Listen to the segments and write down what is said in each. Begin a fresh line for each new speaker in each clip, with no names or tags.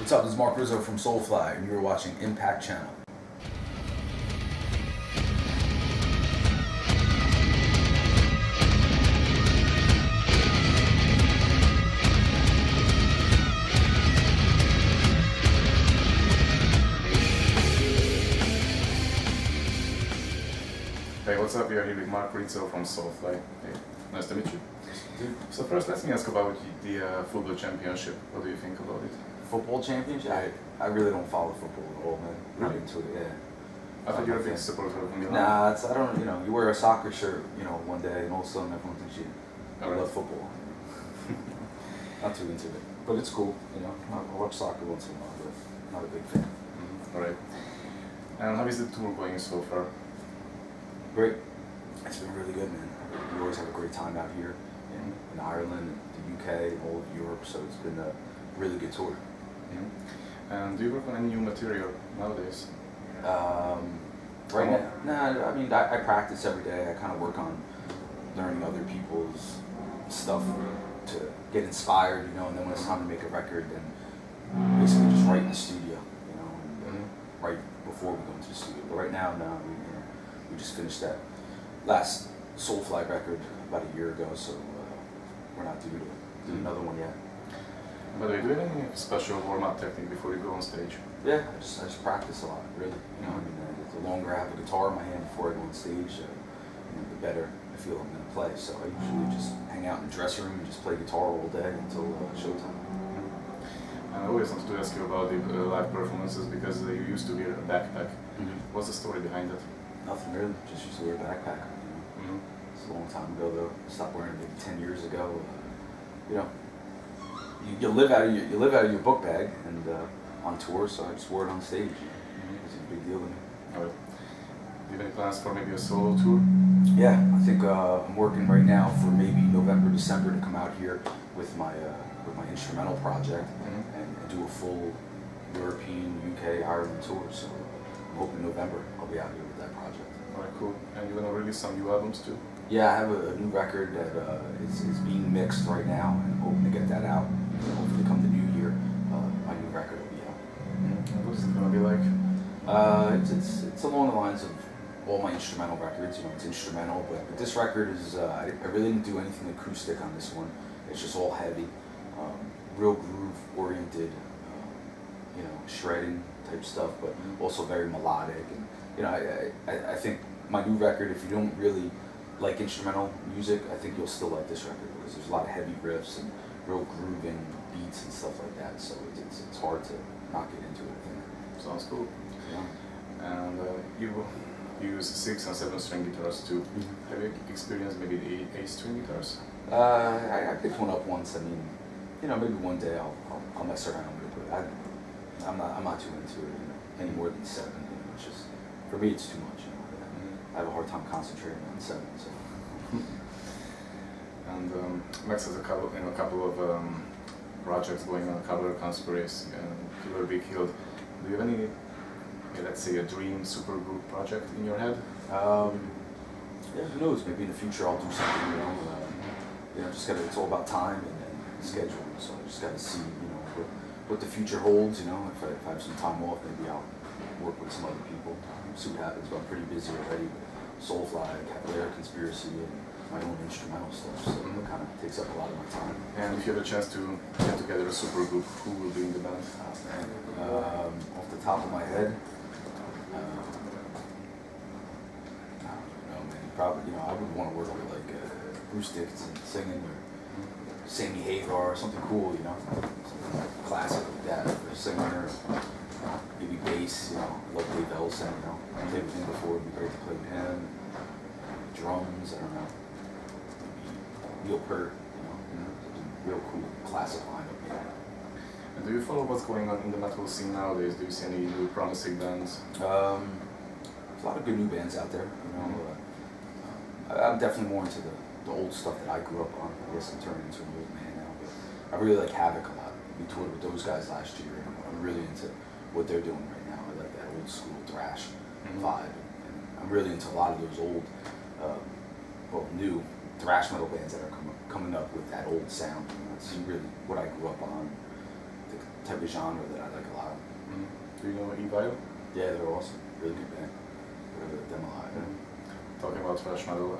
What's up, this is Marc Rizzo from Soulfly, and you're watching Impact Channel.
Hey, what's up? You're here with Marc Rizzo from Soulfly. Hey, nice to meet you. So first, let me ask about the football championship. What do you think about it?
Football championship? I really don't follow football at all, man. Not into it, yeah.
I thought you were a big supporter of Milan.
Nah, I don't, you wear a soccer shirt, one day, and all of a sudden everyone thinks you love football. Not too into it, but it's cool, I watch soccer once in a while, but not a big fan.
Alright. And how is the tour going so far?
Great. It's been really good, man. We always have a great time out here in Ireland, the UK, and all of Europe, so it's been a really good tour.
And do you work on any new material nowadays?
Right now, nah, I mean, I practice every day. I kind of work on learning other people's stuff to get inspired, and then when it's time to make a record, then basically just write in the studio, and right before we go into the studio. But right now, no, we just finished that last Soulfly record about a year ago, so we're not due to do another one yet.
By the way, do you have any special warm-up technique before you go on stage?
Yeah, I just practice a lot, really. The longer I have a guitar in my hand before I go on stage, the better I feel I'm going to play. So I usually just hang out in the dressing room and just play guitar all day until showtime.
And I always wanted to ask you about the live performances because you used to wear a backpack. What's the story behind that?
Nothing really, just used to wear a backpack. It's a long time ago though. I stopped wearing it maybe 10 years ago. You live out of your book bag and on tour, so I just wore it on stage. It's a big deal to me.
Alright. Do you have any plans for maybe a solo tour?
Yeah, I think I'm working right now for maybe November, December to come out here with my instrumental project and do a full European, UK, Ireland tour. So I'm hoping November I'll be out here with that project.
Alright, cool. And you're gonna release some new albums too?
Yeah, I have a new record that is being mixed right now, and I'm hoping to get that out. Hopefully, come the new year, my new record will be out.
What is it gonna be like?
It's along the lines of all my instrumental records. It's instrumental, but this record is I really didn't do anything acoustic on this one. It's just all heavy, real groove oriented, shredding type stuff, but also very melodic. And I think my new record, if you don't really like instrumental music, I think you'll still like this record because there's a lot of heavy riffs and real grooving beats and stuff like that. So it's hard to not get into it, I think.
Sounds cool. Yeah. And you use 6 and 7 string guitars too. Have you experienced maybe the 8 string guitars?
I picked one up once. I mean, maybe one day I'll mess around with it, but I'm not too into it any more than 7. It's just, for me, it's too much. I have a hard time concentrating on 7. So. And Max has a couple of projects going on, Cover Conspiracy and Killer Be Killed. Do you have any, let's say, a dream supergroup project in your head? Yeah, who knows? Maybe in the future I'll do something. It's all about time and schedule. So I just got to see, what the future holds. If I have some time off, maybe I'll work with some other people. See what happens. But I'm pretty busy already with Soulfly, Cavalera Conspiracy, and my own instrumental stuff. So it kind of takes up a lot of my time.
And if you have a chance to get together a supergroup, who will be in the band?
Off the top of my head, I don't know, man. Probably, I would want to work with like Bruce Dickinson singing, or Sammy Hagar, or something cool, something like classic like that, or a singer, maybe bass, like Dave Ellison, I played with him before. It'd be great to play with him. Drums, I don't know. Maybe Neil Peart, real cool classic lineup. Yeah.
And do you follow what's going on in the metal scene nowadays? Do you see any new promising bands?
There's a lot of good new bands out there. I'm definitely more into the old stuff that I grew up on. I guess I'm turning into an old man now, but I really like Havoc a lot. We toured with those guys last year, and I'm really into what they're doing right now. I like that old school thrash vibe, and I'm really into a lot of those old, new thrash metal bands that are coming up with that old sound. It's really what I grew up on.
the type of genre that I like a lot.
Do you know Evil?
Yeah, they're awesome. Really good band. Them a lot.
Talking about thrash metal,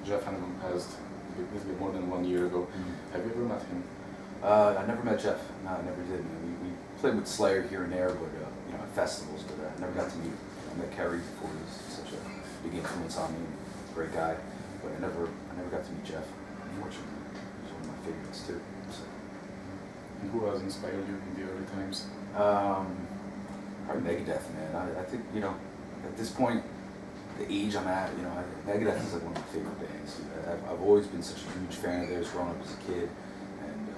Jeff Hanneman passed a bit more than 1 year ago. Have you ever met him?
I never met Jeff. No, I never did. We played with Slayer here and there, but you know, at festivals. But I never got to meet. I met Kerry before. He was such a big influence on me. Great guy. But I never got to meet Jeff. Unfortunately, he's one of my favorites too. So.
And who has inspired you in the early times?
Probably Megadeth, man. I think, you know, at this point, the age I'm at, you know, Megadeth is like one of my favorite bands. I've always been such a huge fan of theirs growing up as a kid, and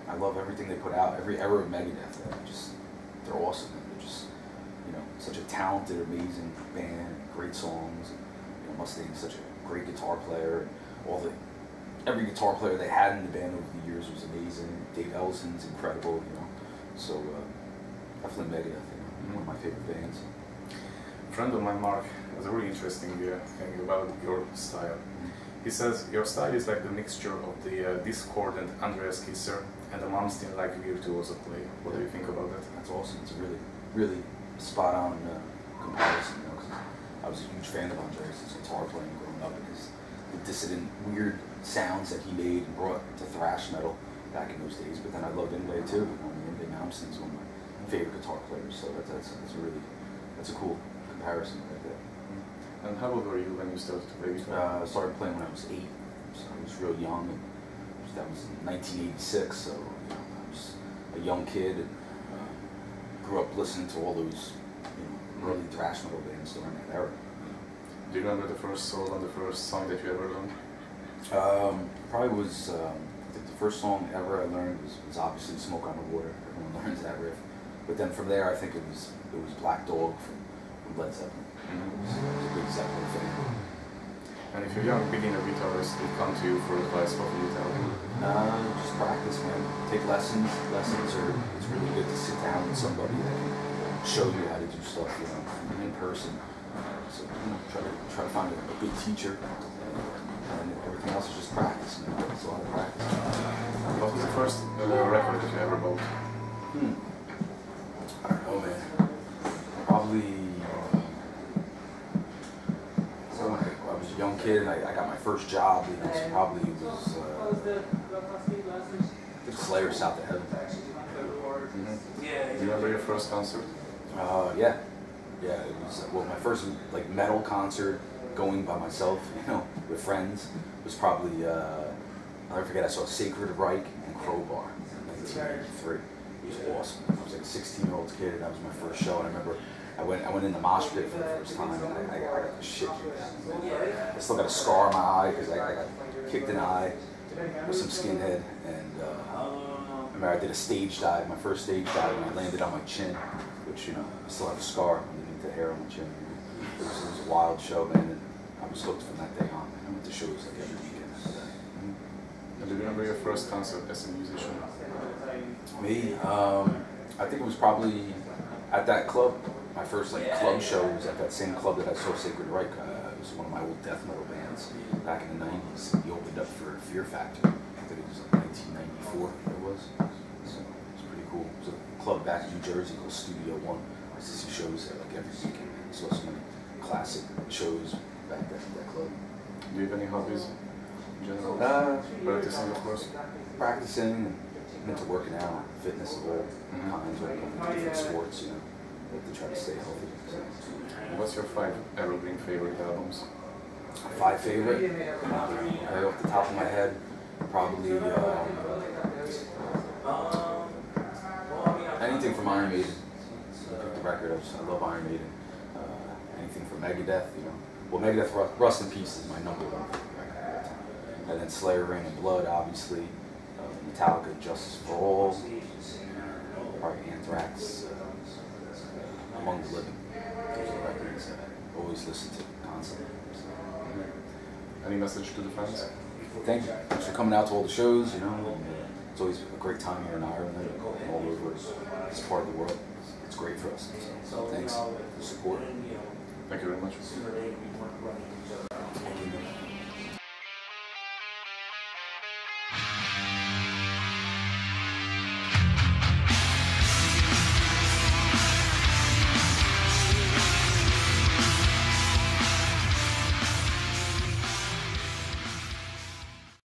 I love everything they put out. Every era of Megadeth, they're awesome. They're just, you know, such a talented, amazing band, great songs. And, you know, Mustaine's such a great guitar player, and every guitar player they had in the band over the years was amazing. Dave Ellison's incredible, you know. So definitely Megadeth, you know, one of my favorite bands.
A friend of mine, Mark, has a really interesting thing about your style. He says your style is like the mixture of the discordant Andreas Kisser and the Malmsteen-like virtuoso play. What do you think about that?
That's awesome. It's a really, really spot-on comparison. You know, 'cause I was a huge fan of Andreas' guitar playing growing up, and the dissident, weird sounds that he made and brought to thrash metal back in those days. But then I loved Yngwie too. You know, Yngwie Malmsteen's one of my favorite guitar players. So that's a cool comparison right there.
And how old were you when you started to play guitar?
I started playing when I was 8, so I was real young. And that was in 1986, so you know, I was a young kid and grew up listening to all those, you know, early thrash metal bands during that era.
Do you remember the first solo and the first song that you ever learned?
Probably was, I think the first song ever I learned was obviously Smoke on the Water. Everyone learns that riff. But then from there, I think it was Black Dog from Led Zeppelin. It was a big Zeppelin fan.
And if you're a young beginner guitarist, they come to you for advice, what will you tell them?
Just practice, man. Take lessons. It's really good to sit down with somebody that can show you how to do stuff, you know, in person. So, you know, try to find a good teacher. And everything else is just practice, man. It's a lot of practice.
What was the first record that you ever bought?
I don't know, man. Probably. I was a young kid and I got my first job. You know, so probably was the Slayer South of Heaven.
Do you remember your first concert?
Yeah. It was my first like metal concert going by myself, you know, with friends. Was probably I'll never forget. I saw Sacred Reich and Crowbar in 1993. It was awesome. I was like a 16-year-old kid, and that was my first show. And I remember I went in the mosh pit for the first time, and I got the shit. I still got a scar on my eye because I got kicked in the eye with some skinhead. And I remember I did a stage dive, my first stage dive, and I landed on my chin, which, you know, I still have a scar underneath the hair on my chin. It was a wild show, man, and I was hooked from that day on. Man. I went to shows like every weekend after that.
And do you remember your first concert as a musician?
Me? I think it was probably at that club. My first like club show was at that same club that I saw Sacred Reich. It was one of my old death metal bands back in the 90s. He opened up for Fear Factor. I think it was like 1994 it was. So it was pretty cool. It was a club back in New Jersey called Studio One. I used to see shows there like every weekend. I saw so many classic shows back then at that club.
Do you have any hobbies in general? Practicing, of course.
Practicing and into working out, fitness of all kinds, different sports, you know. To try to stay healthy. So.
What's your 5 evergreen favorite albums?
5 favorite? Right off the top of my head, probably anything from Iron Maiden. The record, I love Iron Maiden. Anything from Megadeth, you know. Well, Megadeth, Rust in Peace is my #1 record. And then Slayer, Rain and Blood, obviously. Metallica, Justice for All. Probably Anthrax. Among the Living. Those are records that I always listen to constantly.
Any message to the fans?
Thank you. Thanks for coming out to all the shows, you know. It's always a great time here in Ireland and all over this part of the world. It's great for us. So thanks for the support.
Thank you very much.
Thank you.